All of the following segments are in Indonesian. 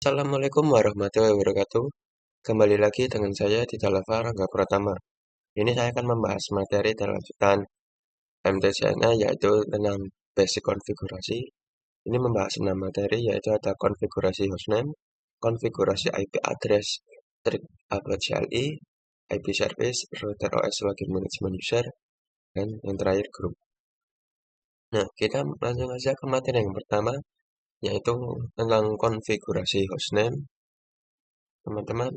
Assalamualaikum warahmatullahi wabarakatuh. Kembali lagi dengan saya di Dalava Rangga Pratama. Ini saya akan membahas materi lanjutan MTCNA yaitu tentang basic konfigurasi. Ini membahas 6 materi yaitu ada konfigurasi hostname, konfigurasi IP address, strict upload CLI, IP service, router OS login management user, dan yang terakhir group. Nah, kita langsung saja ke materi yang pertama yaitu tentang konfigurasi hostname. Teman-teman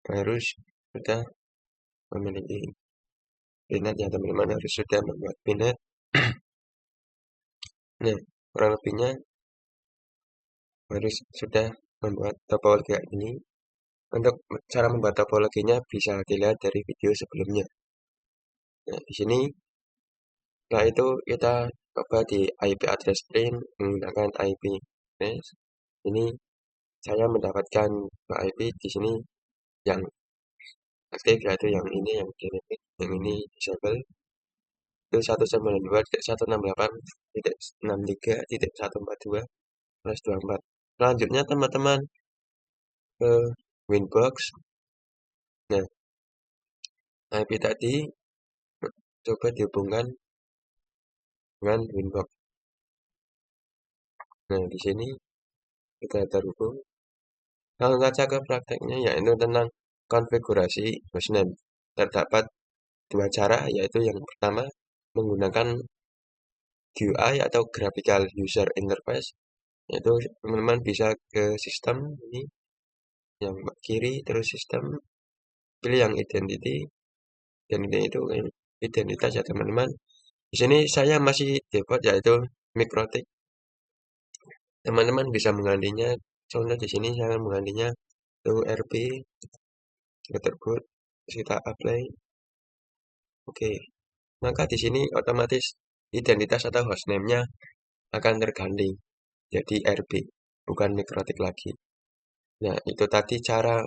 harus sudah memiliki Pinet ya teman-teman, harus sudah membuat Pinet. Nah, kurang lebihnya harus sudah membuat topologi kayak ini. Untuk cara membuat topologinya bisa dilihat dari video sebelumnya. Nah, di sini setelah itu kita coba di IP address print menggunakan IP address. Ini saya mendapatkan IP di sini yang aktif yaitu yang ini yang dynamic, yang ini disable. Itu 192.168.63.142/24. Selanjutnya teman-teman ke Winbox. Nah, IP tadi coba dihubungkan dengan Winbox. Nah, di sini kita terhubung. Langsung saja ke prakteknya yaitu tentang konfigurasi hostname. Terdapat dua cara yaitu yang pertama menggunakan GUI atau Graphical User Interface, yaitu teman-teman bisa ke sistem ini yang kiri, terus sistem pilih yang identity itu identitas ya teman-teman. Di sini saya masih default yaitu Mikrotik. Teman-teman bisa menggantinya. Contoh di sini saya menggantinya to RP tersebut. Kita apply. Oke. Maka di sini otomatis identitas atau hostname-nya akan terganti jadi RP, bukan Mikrotik lagi. Nah, itu tadi cara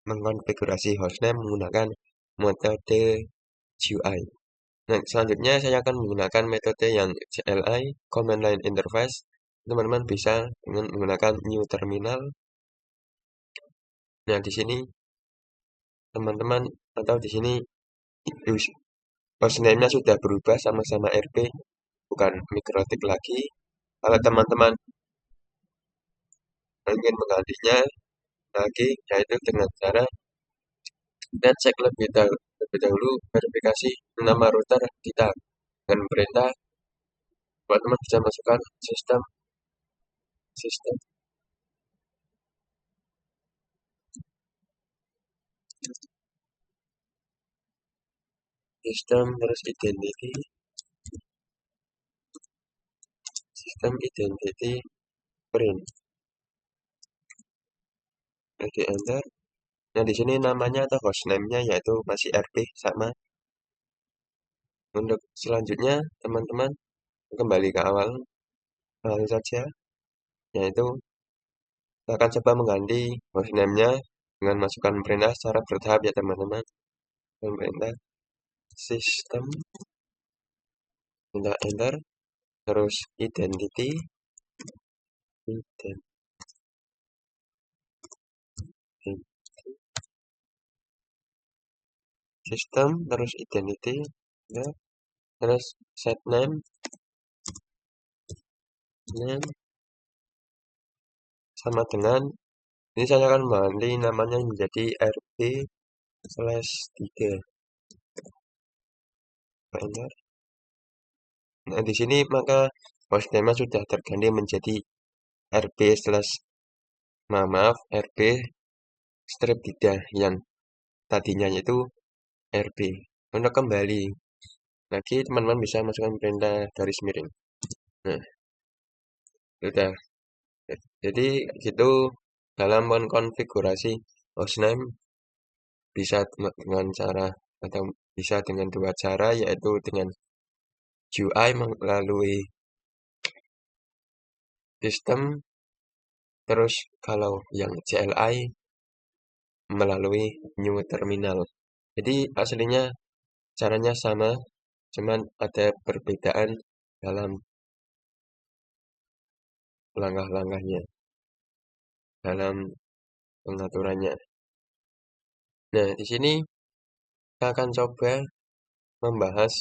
mengkonfigurasi hostname menggunakan metode GUI. Nah, selanjutnya saya akan menggunakan metode yang CLI, Command Line Interface. Teman-teman bisa dengan menggunakan New Terminal. Nah, di sini teman-teman atau di sini hostname-nya sudah berubah sama-sama RP, bukan Mikrotik lagi. Kalau teman-teman ingin menggantinya lagi, yaitu dengan cara dan cek lebih dahulu verifikasi nama router kita dengan perintah. Teman-teman bisa masukkan sistem sistem sistem terus identity print. Oke, enter. Nah, di sini namanya atau hostname-nya yaitu masih RP sama. Untuk selanjutnya, teman-teman kembali ke awal saja, yaitu kita akan coba mengganti hostname-nya dengan masukkan perintah secara bertahap ya teman-teman. Perintah sistem, minta enter, terus identity, sistem, terus identity, ya, terus set name sama dengan ini saya akan mengganti namanya menjadi RP/3. Enter. Nah, di sini maka hostname sudah terganti menjadi RP strip 3 yang tadinya itu RP. Untuk kembali lagi teman-teman bisa masukkan perintah garis miring. Nah, sudah. Jadi gitu dalam mengkonfigurasi hostname bisa dengan cara atau bisa dengan dua cara yaitu dengan GUI melalui sistem, terus kalau yang CLI melalui New Terminal. Jadi aslinya caranya sama, cuman ada perbedaan dalam langkah-langkahnya dalam pengaturannya. Nah, di sini kita akan coba membahas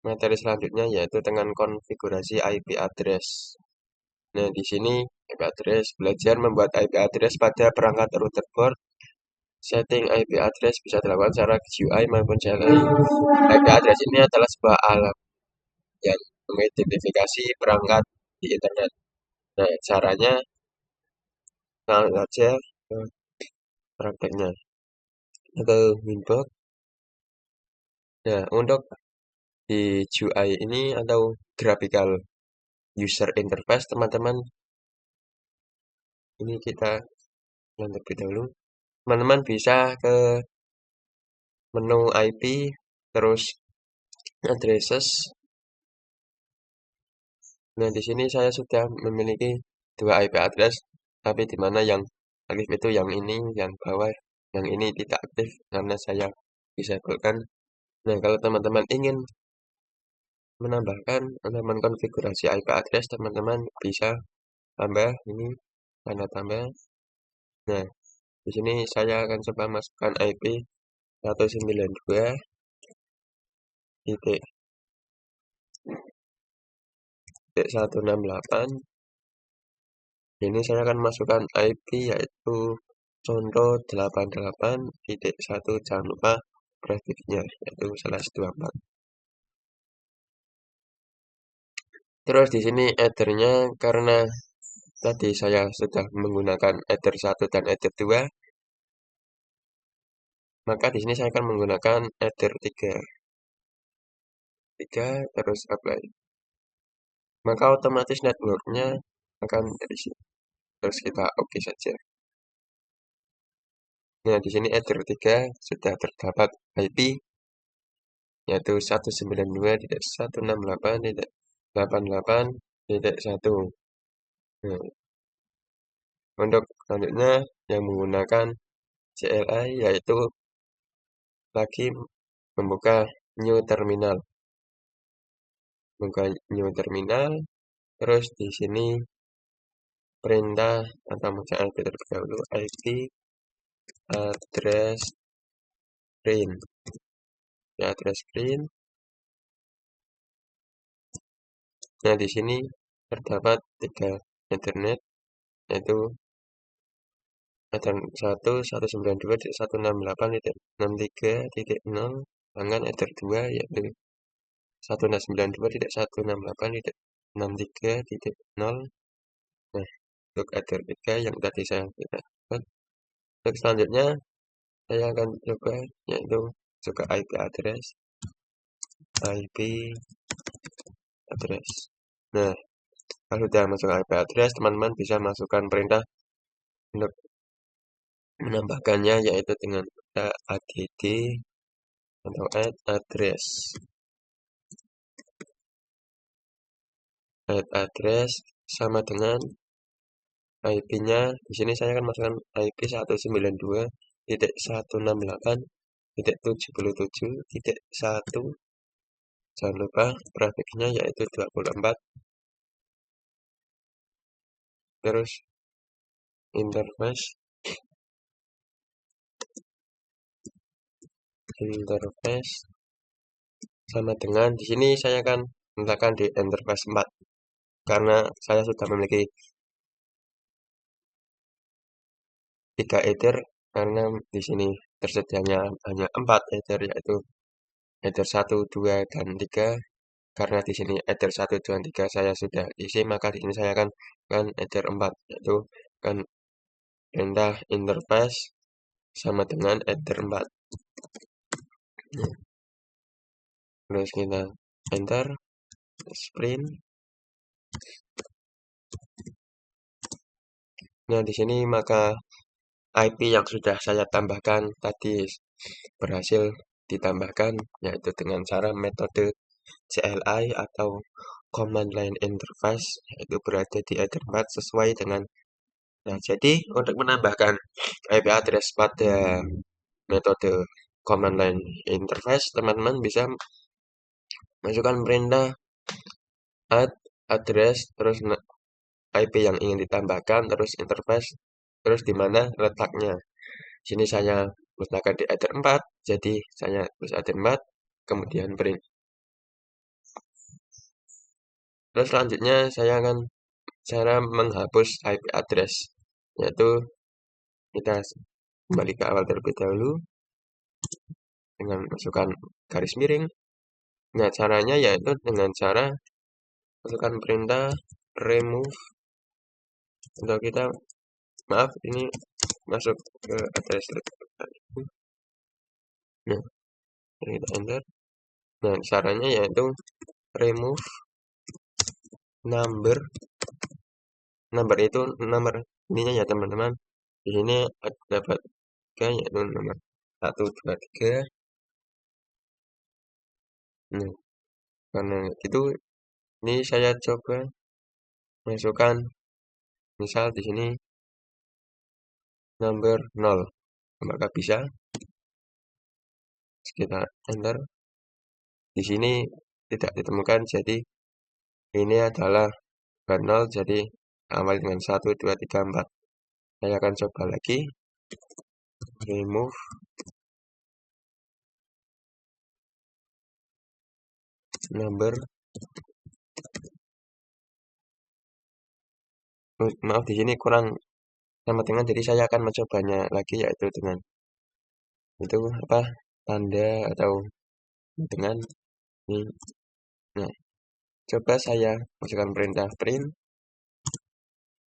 materi selanjutnya yaitu dengan konfigurasi IP address. Nah, di sini IP address belajar membuat IP address pada perangkat router board. Setting IP address bisa dilakukan secara GUI maupun CLI. IP address ini adalah sebuah alat yang mengidentifikasi perangkat di internet. Nah, caranya langsung saja ke prakteknya. Ke Winbox. Nah, untuk di GUI ini atau graphical user interface, teman-teman, ini kita yang terlebih dahulu. Teman-teman bisa ke menu IP, terus addresses. Nah, di sini saya sudah memiliki dua IP address, tapi di mana yang aktif itu yang ini, yang bawah, yang ini tidak aktif karena saya disablekan. Nah, kalau teman-teman ingin menambahkan atau mengkonfigurasi IP address, teman-teman bisa tambah ini, tanda tambah. Nah, di sini saya akan coba masukkan IP 192.168. Ini saya akan masukkan IP yaitu contoh 88.1, jangan lupa prefixnya yaitu /24. Terus di sini headernya karena tadi saya sudah menggunakan header 1 dan header 2, maka di sini saya akan menggunakan header 3 terus apply. Maka otomatis networknya akan dari sini. Terus kita oke saja. Nah, di sini header 3 sudah terdapat IP yaitu 192.168.88.1. Nah, untuk selanjutnya yang menggunakan CLI yaitu lagi membuka new terminal. Buka new terminal, terus di sini perintah atau macam IP terlebih dahulu, IP address print. Ya, address print. Nah, di sini terdapat 3 internet yaitu header 1 192.168.63.0 dengan header 2 yaitu 192.168.63.0. Nah, untuk header 3 yang tadi saya buat. Untuk selanjutnya saya akan coba yaitu juga IP address. Nah, kalau sudah masuk IP address, teman-teman bisa masukkan perintah untuk menambahkannya yaitu dengan add atau add address. Add address sama dengan IP-nya. Di sini saya akan masukkan IP 192.168.77.1. Jangan lupa prefixnya yaitu 24. Terus interface sama dengan di sini saya akan meletakkan di interface 4 karena saya sudah memiliki 3 header karena di sini tersedianya hanya 4 header yaitu header 1, 2, dan 3. Karena di sini header 1, 2, dan 3 saya sudah isi, maka di sini saya akan header 4 yaitu kan perintah interface sama dengan header 4. Terus kita enter sprint. Nah, di sini maka IP yang sudah saya tambahkan tadi berhasil ditambahkan yaitu dengan cara metode CLI atau command line interface yaitu berada di header 4 sesuai dengan. Nah, jadi untuk menambahkan IP address pada metode command line interface, teman-teman bisa masukkan perintah add address terus IP yang ingin ditambahkan, terus interface, terus di mana letaknya. Sini saya letakkan di header 4, jadi saya tulis header 4, kemudian print. Terus selanjutnya saya akan cara menghapus IP address, yaitu kita kembali ke awal terlebih dahulu dengan masukkan garis miring. Nah, caranya yaitu dengan cara masukkan perintah remove, atau kita, maaf, ini masuk ke address. Nah, kita enter. Nah, caranya yaitu remove number. Number itu nomor ininya ya teman-teman. Di sini dapat yaitu nomor 1, 2, 3. Nah, karena itu ini saya coba masukkan misal di sini number 0. Apakah bisa? Kita enter. Di sini tidak ditemukan, jadi ini adalah 0, jadi awal dengan 1, 2, 3, 4. Saya akan coba lagi remove number. Maaf, di sini kurang sama dengan, jadi saya akan mencobanya lagi yaitu dengan itu apa, tanda atau dengan ini. Nah, coba saya masukkan perintah print,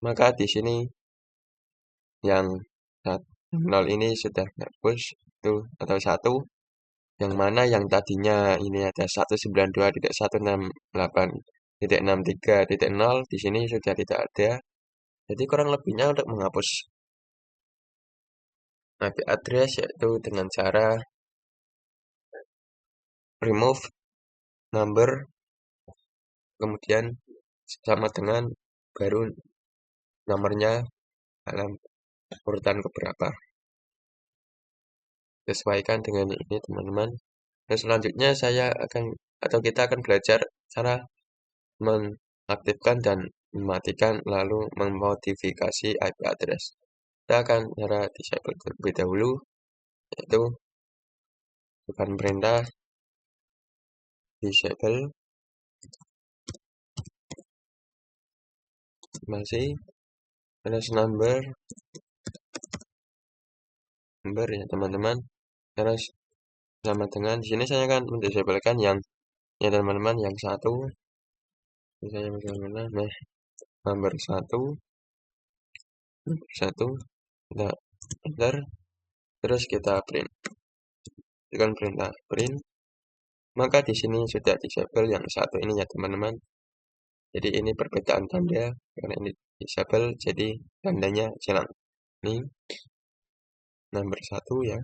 maka di sini yang 0 ini sudah hapus itu atau 1, yang mana yang tadinya ini ada 192.168.63.0 di sini sudah tidak ada. Jadi kurang lebihnya untuk menghapus IP address yaitu dengan cara remove number, kemudian sama dengan baru nomornya dalam urutan keberapa. Sesuaikan dengan ini teman-teman. Dan selanjutnya saya akan atau kita akan belajar cara mengaktifkan dan mematikan lalu memodifikasi IP address. Kita akan cara disable terlebih dahulu, yaitu bukan perintah disable masih terus number ya teman-teman, terus sama dengan di sini saya akan mendisablekan yang ya teman-teman yang 1. Saya misalnya nah number 1 kita enter, terus kita print dengan perintah print, maka di sini sudah disable yang 1 ini ya teman-teman. Jadi ini perbedaan tanda, karena ini disable jadi tandanya hilang. Ini nomor 1 ya.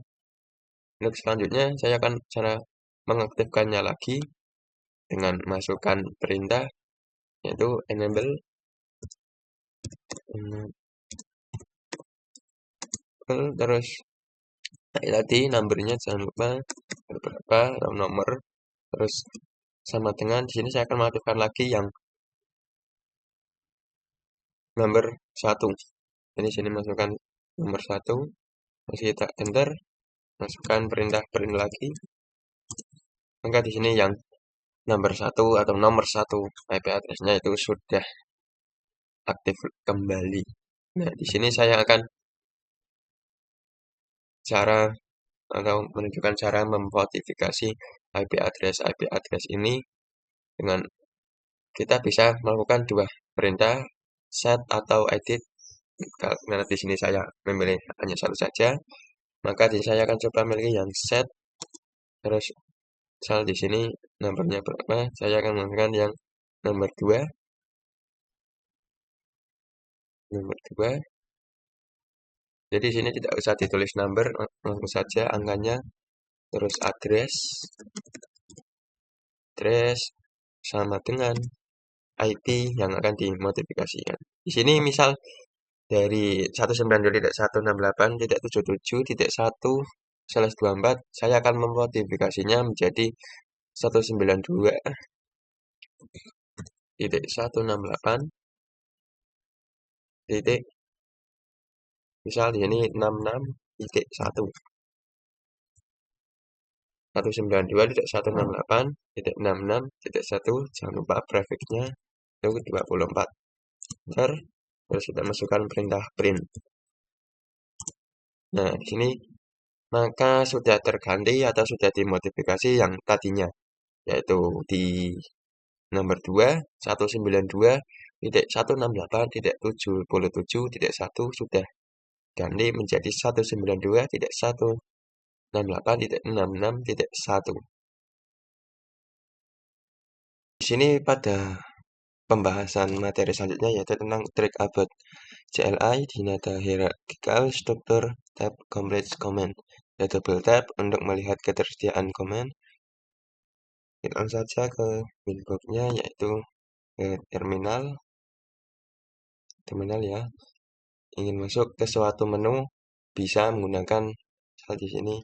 Untuk selanjutnya saya akan cara mengaktifkannya lagi dengan masukkan perintah yaitu enable. Terus tadi numbernya jangan lupa berapa atau nomor, terus sama dengan di sini saya akan mengaktifkan lagi yang nomor 1. Jadi sini masukkan nomor 1, terus kita enter, masukkan perintah print lagi, maka di sini yang nomor 1 atau nomor 1 IP address-nya itu sudah aktif kembali. Nah, di sini saya akan cara atau menunjukkan cara memodifikasi IP address ini dengan kita bisa melakukan dua perintah, set atau edit. Karena di sini saya memilih hanya satu saja, maka di sini saya akan coba memilih yang set. Terus misal di sini nomornya berapa, saya akan menggunakan yang nomor 2. Jadi sini tidak usah ditulis number, langsung saja angkanya, terus address sama dengan IP yang akan dimodifikasikan. Di sini misal dari 192.168.77.1/24 saya akan memodifikasinya menjadi 192.168 titik, misal di sini 66.1, 192.168.66.1, jangan lupa prefiksnya itu 24. Terus kita masukkan perintah print. Nah, di sini maka sudah terganti atau sudah dimodifikasi yang tadinya, yaitu di nomor 2, 192.168.77.1 sudah ganti menjadi 192.168.66.1. Di sini pada pembahasan materi selanjutnya yaitu tentang trick about CLI di nada hierarchical structure tab complete command. Kita double tap untuk melihat ketersediaan command. Kita langsung saja ke winbox-nya yaitu ke terminal ya. Ingin masuk ke suatu menu bisa menggunakan misal di sini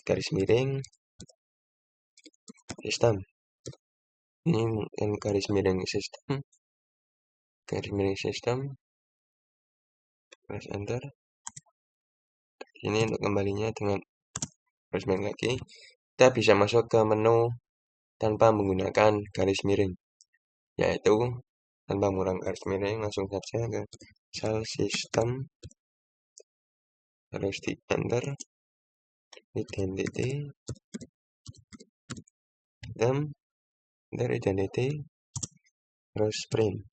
garis miring sistem. Ini mungkin garis miring sistem, press enter. Ini untuk kembalinya dengan garis miring lagi. Kita bisa masuk ke menu tanpa menggunakan garis miring, yaitu tanpa menggunakan garis miring langsung saja ke misal sistem, terus di enter, identity, identity, terus print.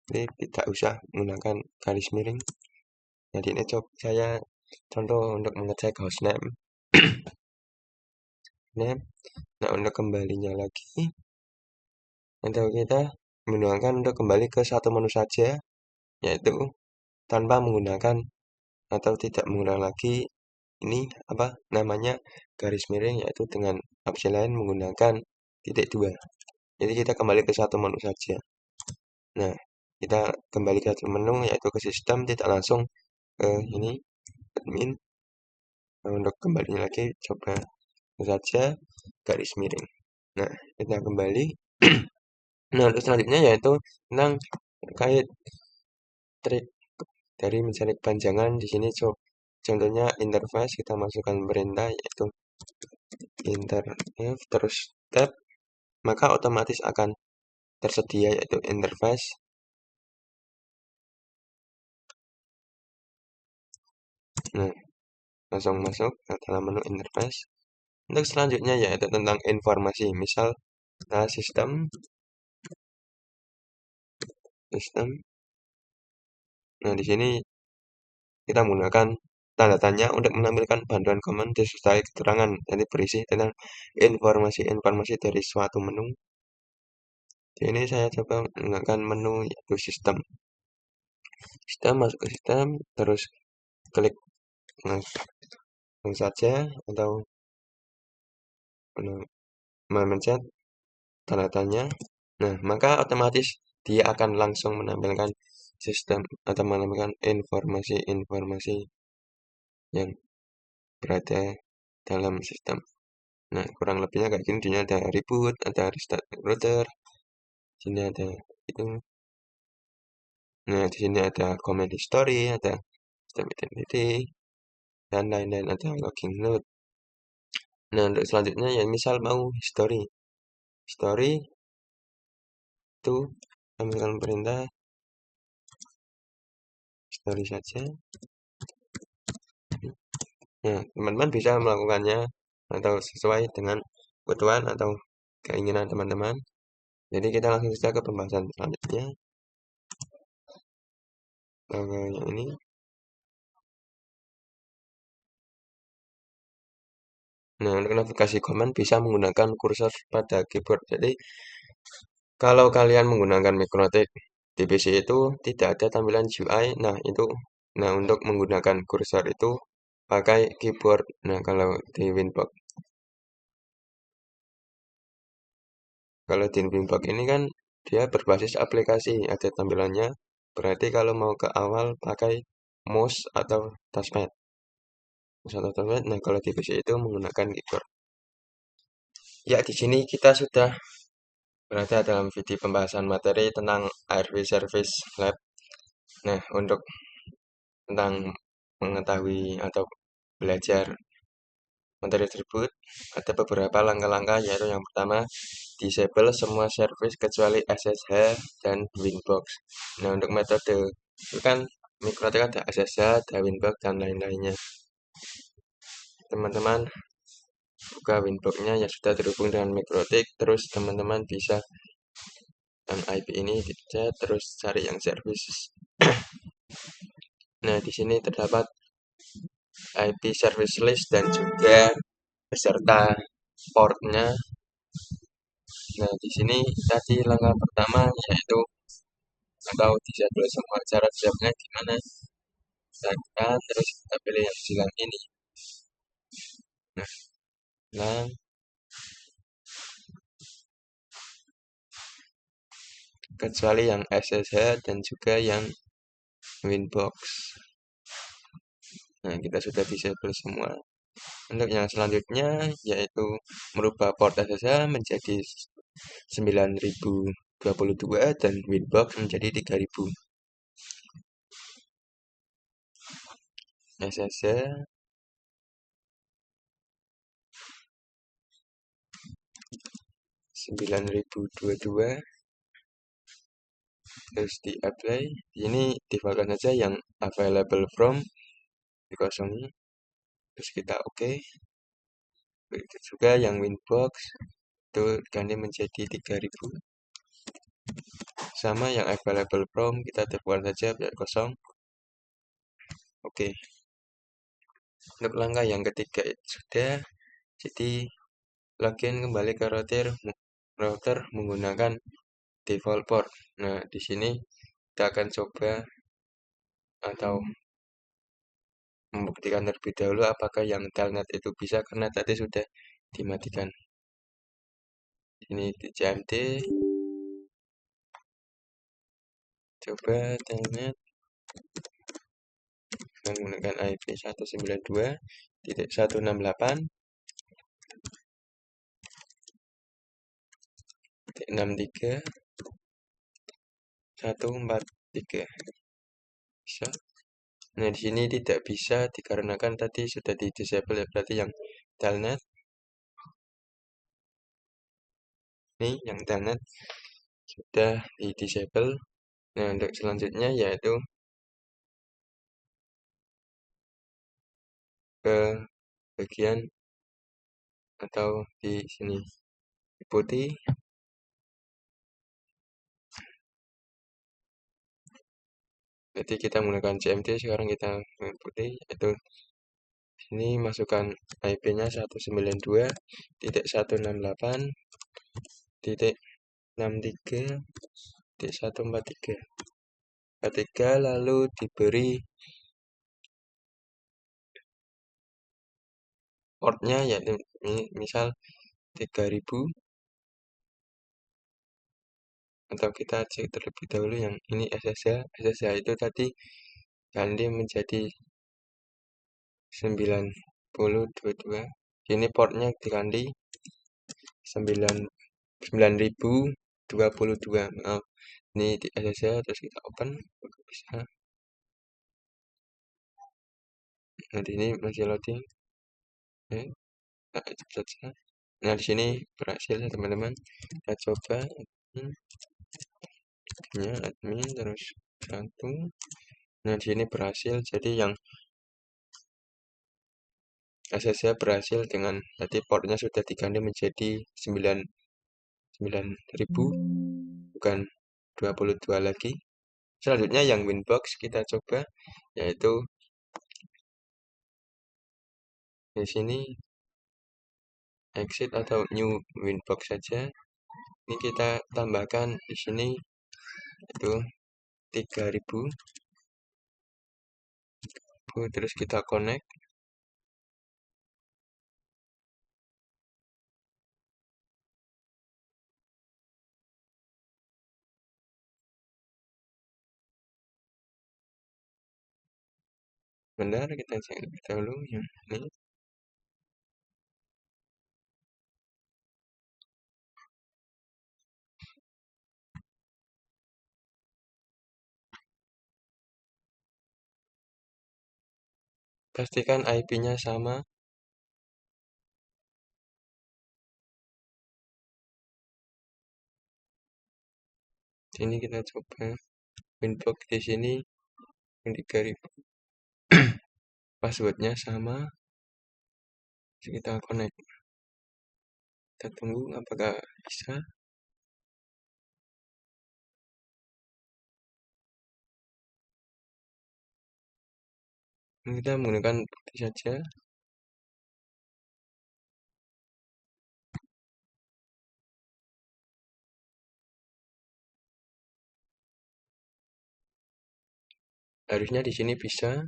Jadi tidak usah menggunakan garis miring. Jadi ini saya contoh untuk mengecek hostname. Nah, untuk kembalinya lagi, atau kita menggunakan untuk kembali ke satu menu saja, yaitu tanpa menggunakan atau tidak menggunakan lagi ini apa namanya garis miring, yaitu dengan opsi lain menggunakan titik 2. Jadi kita kembali ke satu menu saja. Nah, kita kembali ke satu menu yaitu ke sistem, tidak langsung ke ini admin. Nah, untuk kembalinya lagi coba saja garis miring. Nah, kita kembali. Nah, untuk selanjutnya yaitu tentang terkait trik dari mencari kepanjangan. Di sini contohnya interface, kita masukkan perintah yaitu interface terus tab, maka otomatis akan tersedia yaitu interface. Nah, langsung masuk ke dalam menu interface. Untuk selanjutnya yaitu tentang informasi, misal sistem. Nah, di sini kita menggunakan tanda tanya untuk menampilkan bantuan command disertai keterangan yang berisi tentang informasi-informasi dari suatu menu. Di sini saya coba menggunakan menu yaitu sistem. Masuk ke sistem, terus klik langsung saja atau memencet tanda tanya. Nah, maka otomatis dia akan langsung menampilkan sistem atau menampilkan informasi-informasi yang berada dalam sistem. Nah, kurang lebihnya kayak gini. Di sini ada reboot, ada restart router, di sini ada itu. Nah, di sini ada command history, ada system identity, dan lain-lain, ada logging node. Nah, untuk selanjutnya ya misal mau history itu ambilkan perintah history saja. Nah, teman-teman bisa melakukannya atau sesuai dengan kebutuhan atau keinginan teman-teman. Jadi kita langsung saja ke pembahasan selanjutnya. Yang ini. Nah, untuk navigasi command bisa menggunakan kursor pada keyboard. Jadi, kalau kalian menggunakan Mikrotik di PC itu tidak ada tampilan UI. Nah, untuk menggunakan kursor itu pakai keyboard. Nah, kalau di Winbox. Kalau di Winbox ini kan dia berbasis aplikasi, ada tampilannya. Berarti kalau mau ke awal pakai mouse atau touchpad. Nah, kalau di PC itu menggunakan keyboard. Ya, di sini kita sudah berada dalam video pembahasan materi tentang ARV Service Lab. Nah, untuk tentang mengetahui atau belajar materi tersebut, ada beberapa langkah-langkah, yaitu yang pertama, disable semua service kecuali SSH dan Winbox. Nah, untuk metode itu kan Mikrotik ada SSH, ada Winbox, dan lain-lainnya. Teman-teman buka Winbox-nya yang sudah terhubung dengan Mikrotik, terus teman-teman bisa yang IP ini dicet, terus cari yang services. Nah, di sini terdapat IP service list dan juga beserta portnya. Nah, di sini tadi langkah pertama yaitu atau disable semua. Cara disable gimana? Tekan terus kita pilih yang silang ini. Nah, silang kecuali yang SSH dan juga yang Winbox. Nah, kita sudah disable semua. Untuk yang selanjutnya yaitu merubah port SSH menjadi 9022 dan Winbox menjadi 3000. SSH 9022 terus di apply. Ini default saja yang available from dikosongi, terus kita oke. Begitu juga yang Winbox itu ganti menjadi 3000. Sama yang available from kita default saja biar kosong. Oke. Untuk langkah yang ketiga sudah, jadi login kembali ke router menggunakan default port. Nah, di sini kita akan coba atau membuktikan terlebih dahulu apakah yang telnet itu bisa, karena tadi sudah dimatikan. Ini di CMD, coba telnet menggunakan IP 192.168.63.143. Bisa. Nah, di sini tidak bisa dikarenakan tadi sudah di disable ya, berarti yang telnet. Ini yang telnet sudah di disable. Nah, untuk selanjutnya yaitu ke bagian atau di sini putih. Jadi kita menggunakan CMD, sekarang kita putih, yaitu ini masukkan IP-nya 192.168.63.143. Lalu diberi portnya yaitu misal 3000, atau kita cek terlebih dahulu yang ini SSH itu tadi ganti menjadi 9022. Ini portnya diganti 9022. Maaf, ini di SSH, terus kita open bisa. Nanti ini masih loading. Nah, saja. Nah, di sini berhasil ya teman-teman. Kita coba admin terus 1. Nah, di sini berhasil. Jadi yang SSH berhasil dengan tadi portnya sudah diganti menjadi 9000, bukan 22 lagi. Selanjutnya yang Winbox kita coba, yaitu di sini exit atau new Winbox saja. Ini kita tambahkan di sini itu 3000. Terus kita connect. Bentar, kita cek lebih dahulu yang ini. pastikan IP-nya sama. Sini kita coba Winbox di sini 3000. Passwordnya sama. Terus kita connect. Kita tunggu apakah bisa. Ini kita menggunakan bukti saja. Harusnya di sini bisa.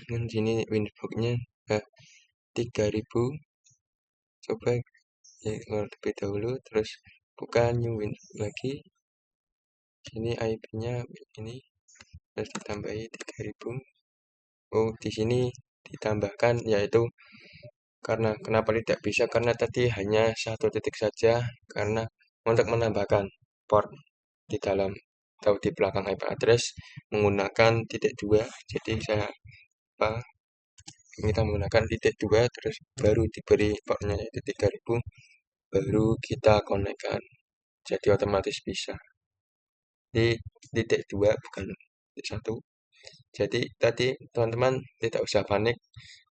Dan sini Winbox-nya 3000. Coba ya, keluar terlebih dahulu, terus buka new Winbox lagi. Sini IP-nya ini, terus ditambahi 3000. Oh, di sini ditambahkan yaitu karena kenapa tidak bisa? Karena tadi hanya satu titik saja. Karena untuk menambahkan port di dalam atau di belakang IP address menggunakan titik dua. Jadi kita menggunakan titik dua, terus baru diberi portnya yaitu 3000, baru kita konekkan. Jadi otomatis bisa. Di titik dua bukan titik satu. Jadi tadi teman-teman tidak usah panik.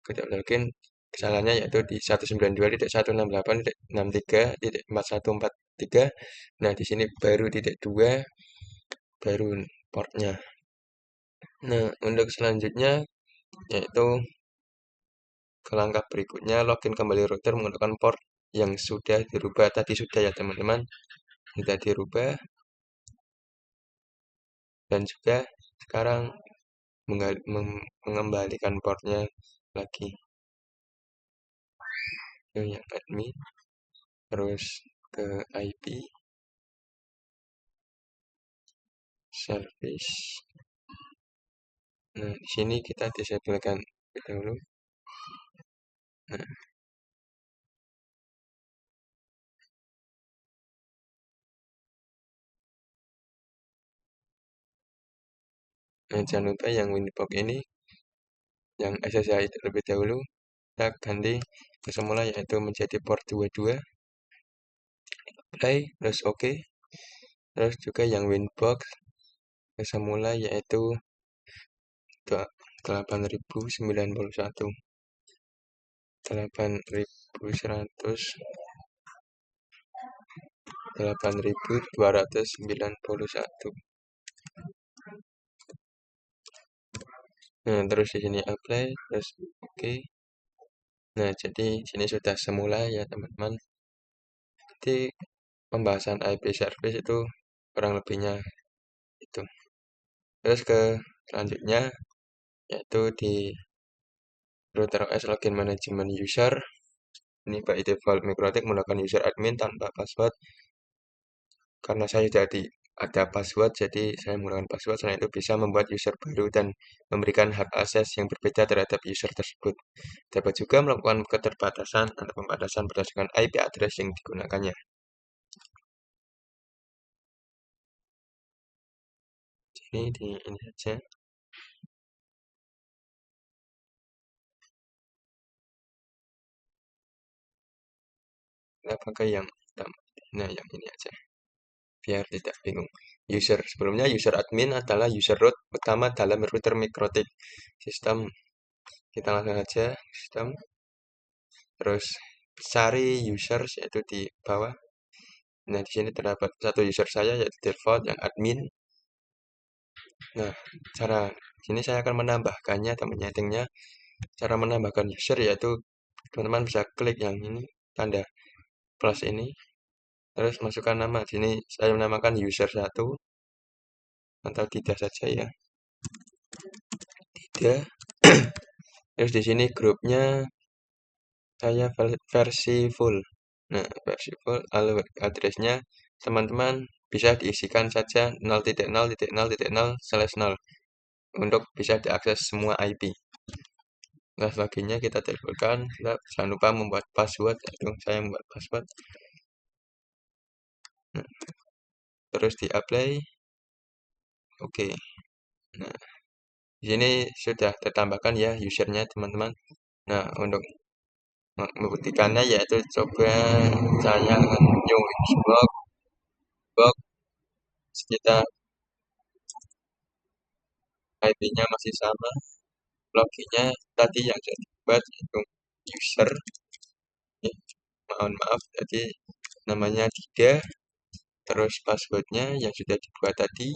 Kita login, kesalahannya yaitu di 192.168.63.4143. Nah, di sini baru titik dua, baru portnya. Nah, untuk selanjutnya yaitu ke langkah berikutnya, login kembali router menggunakan port yang sudah dirubah. Tadi sudah ya teman-teman, sudah dirubah. Dan juga sekarang mengembalikan portnya lagi ke yang admin, terus ke IP service. Nah, di sini kita disablekan dahulu. Nah, jangan lupa yang Winbox ini, yang SSH terlebih dahulu, kita ganti ke semula yaitu menjadi port 22. Play, terus OK. Terus juga yang Winbox ke semula yaitu 8091. 8291. Nah, terus di sini apply, terus oke. Nah, jadi sini sudah semula ya teman-teman. Jadi pembahasan IP service itu kurang lebihnya itu. Terus ke selanjutnya yaitu di router OS login manajemen user. Ini by default MikroTik menggunakan user admin tanpa password. Karena saya sudah ada password, jadi saya menggunakan password. Selain itu bisa membuat user baru dan memberikan hak akses yang berbeda terhadap user tersebut. Dapat juga melakukan keterbatasan atau pembatasan berdasarkan IP address yang digunakannya. Jadi ini saja. Kita pakai yang pertama. Nah, yang ini aja. Biar tidak bingung. Sebelumnya user admin adalah user root utama dalam router MikroTik sistem. Kita langsung saja sistem. Terus cari users yaitu di bawah. Nah, di sini terdapat satu user saya yaitu default yang admin. Nah, sini saya akan menambahkannya atau menyetingnya. Cara menambahkan user yaitu teman-teman bisa klik yang ini, tanda plus ini. Terus masukkan nama. Sini saya menamakan user 1 atau tidak saja ya. Tidak. Terus di sini grupnya saya versi full. Nah, versi full addressnya teman-teman bisa diisikan saja 0.0.0.0/0 untuk bisa diakses semua IP. Nah, loginnya kita telepon. Jangan lupa membuat password. Itu saya membuat password. Nah, terus di apply. Oke. Nah, Di sini sudah tertambahkan ya usernya teman-teman. Nah, untuk membuktikannya yaitu coba saya akan new box kita IP-nya masih sama, loginnya tadi yang saya buat yaitu user. Mohon maaf tadi namanya Dida, terus passwordnya yang sudah dibuat tadi.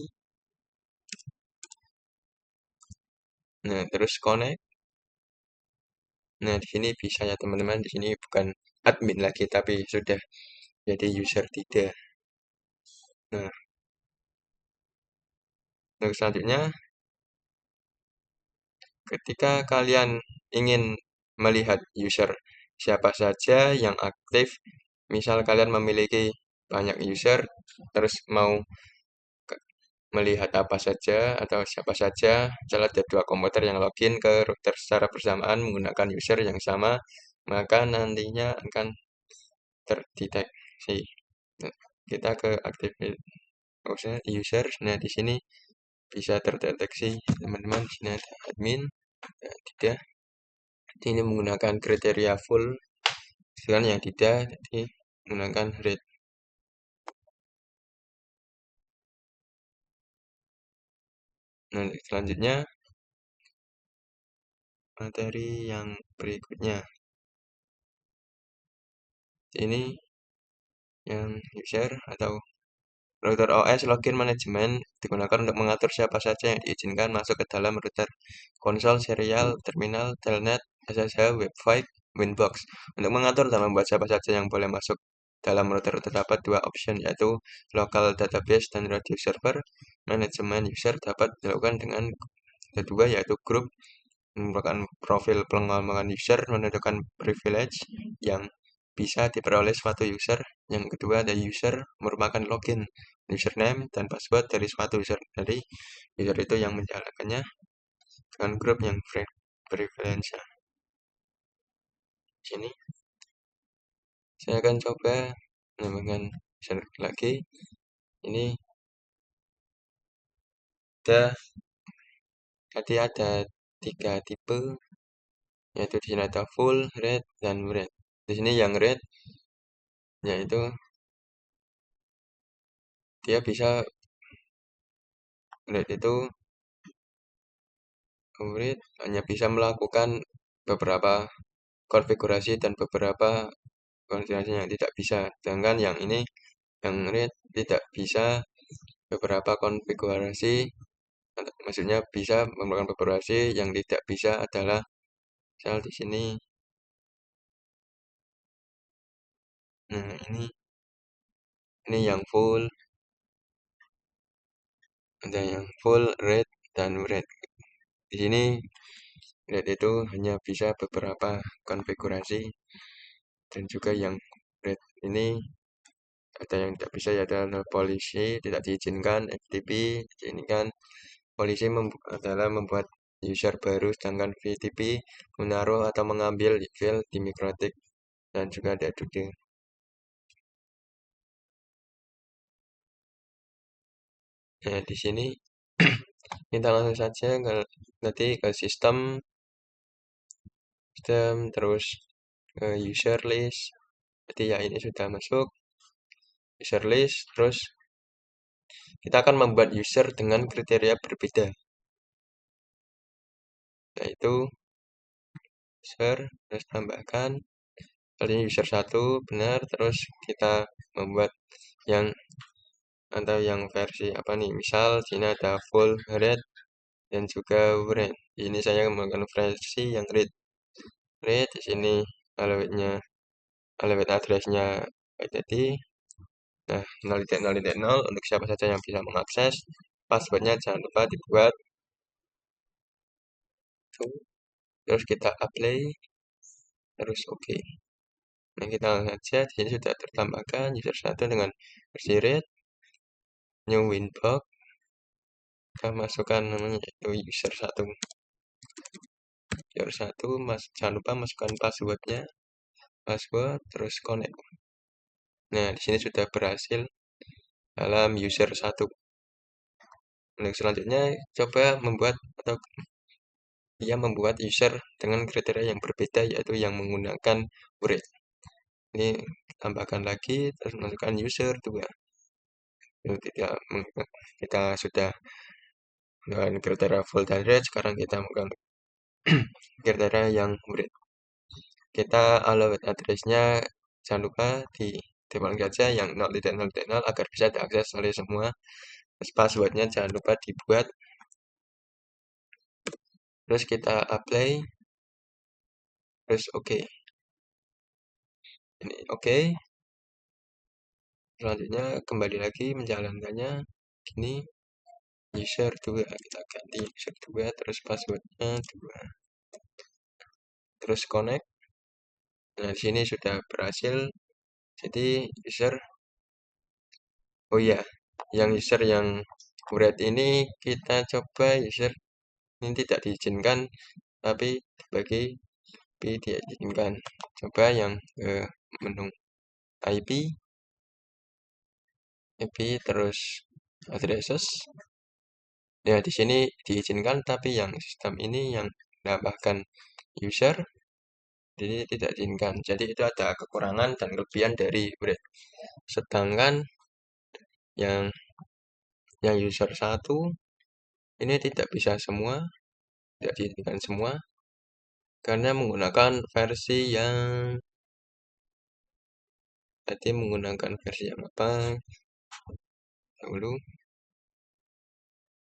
Nah, terus connect. Nah, di sini bisa ya teman-teman, di sini bukan admin lagi tapi sudah jadi user Dida. Nah, untuk selanjutnya ketika kalian ingin melihat user siapa saja yang aktif, misal kalian memiliki banyak user, terus mau melihat apa saja atau siapa saja, misalnya ada dua komputer yang login ke router secara bersamaan menggunakan user yang sama, maka nantinya akan terdeteksi. Nah, kita ke aktivitas user, nah di sini bisa terdeteksi teman-teman. Di sini ada admin, tidak. Ini menggunakan kriteria full, sedangkan yang tidak jadi menggunakan read. Nah, selanjutnya materi yang berikutnya. Ini yang user atau router OS login manajemen digunakan untuk mengatur siapa saja yang diizinkan masuk ke dalam router konsol, serial, terminal, telnet, SSH, web5, Winbox. Untuk mengatur dan membuat siapa saja yang boleh masuk dalam router terdapat dua option yaitu local database dan radius server. Manajemen user dapat dilakukan dengan kedua yaitu grup merupakan profil pengembangan user menentukan privilege yang bisa diperoleh suatu user. Yang kedua ada user merupakan login, username dan password dari suatu user. Jadi user itu yang menjalankannya dengan grup yang privilege. Sini saya akan coba menambahkan user lagi. Ini tadi ada 3 tipe, yaitu di sini ada full, red, dan red. Di sini yang red yaitu dia bisa red itu red hanya bisa melakukan beberapa konfigurasi dan beberapa konfigurasi yang tidak bisa. Sedangkan yang ini yang red tidak bisa beberapa konfigurasi, maksudnya bisa melakukan konfigurasi yang tidak bisa adalah misal di sini. Nah, ini yang full, ada yang full, red, dan red. Di sini red itu hanya bisa beberapa konfigurasi dan juga yang red ini ada yang tidak bisa ya adalah polisi tidak diizinkan, FTP diizinkan. Polisi adalah membuat user baru, sedangkan VTP menaruh atau mengambil file di mikrotik dan juga ada dude. Nah, di sini kita langsung saja nanti ke sistem terus ke user list. Jadi ya ini sudah masuk user list, terus kita akan membuat user dengan kriteria berbeda, yaitu user terus tambahkan kali ini user 1 benar, terus kita membuat yang atau yang versi apa nih, misal sini ada full red dan juga red. Ini saya menggunakan versi yang red. Di sini alamat addressnya tadi. Nah, 0.0.0 untuk siapa saja yang bisa mengakses. Passwordnya jangan lupa dibuat. Terus kita apply, terus oke. Nah, kita langsung saja. Di sini sudah tertambahkan user 1 dengan versi red, new winbox. Kita masukkan namanya yaitu user 1. Jangan lupa masukkan passwordnya, password, terus connect. Nah, di sini sudah berhasil dalam user 1. Untuk selanjutnya, coba membuat atau ia membuat user dengan kriteria yang berbeda, yaitu yang menggunakan word. Ini tambahkan lagi, terus masukkan user 2. Kita sudah dengan kriteria full dan red, sekarang kita menggunakan kriteria yang word. Kita allowed address-nya jangan lupa di depan saja yang 0.0.0 agar bisa diakses oleh semua. Terus passwordnya jangan lupa dibuat. Terus kita apply. Terus oke. Ini oke. Selanjutnya kembali lagi menjalankannya. Gini user 2 kita ganti user 2, terus passwordnya 2. Terus connect. Nah, di sini sudah berhasil. Jadi user, oh iya, yang user yang red ini kita coba user ini tidak diizinkan, tapi bagi diizinkan. Coba yang menu IP terus addresses. Ya, di sini diizinkan, tapi yang sistem ini yang menambahkan user, jadi tidak diizinkan. Jadi itu ada kekurangan dan kelebihan dari word. Sedangkan yang user 1 ini tidak bisa semua, tidak diizinkan semua, karena menggunakan versi yang tadi menggunakan versi yang apa dahulu.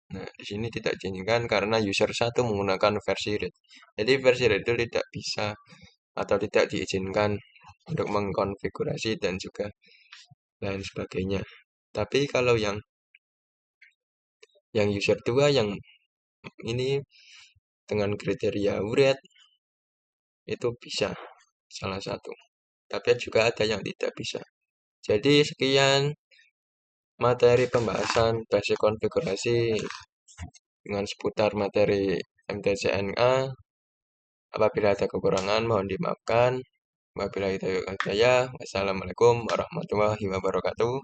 Nah, di sini tidak diizinkan karena user 1 menggunakan versi red. Jadi versi red itu tidak bisa atau tidak diizinkan untuk mengkonfigurasi dan juga lain sebagainya. Tapi kalau yang user 2 yang ini dengan kriteria red itu bisa salah satu. Tapi juga ada yang tidak bisa. Jadi sekian materi pembahasan basic konfigurasi dengan seputar materi MTCNA. Apabila ada kekurangan mohon dimaafkan. Wabillahi taufiq wal hidayah. Wassalamualaikum warahmatullahi wabarakatuh.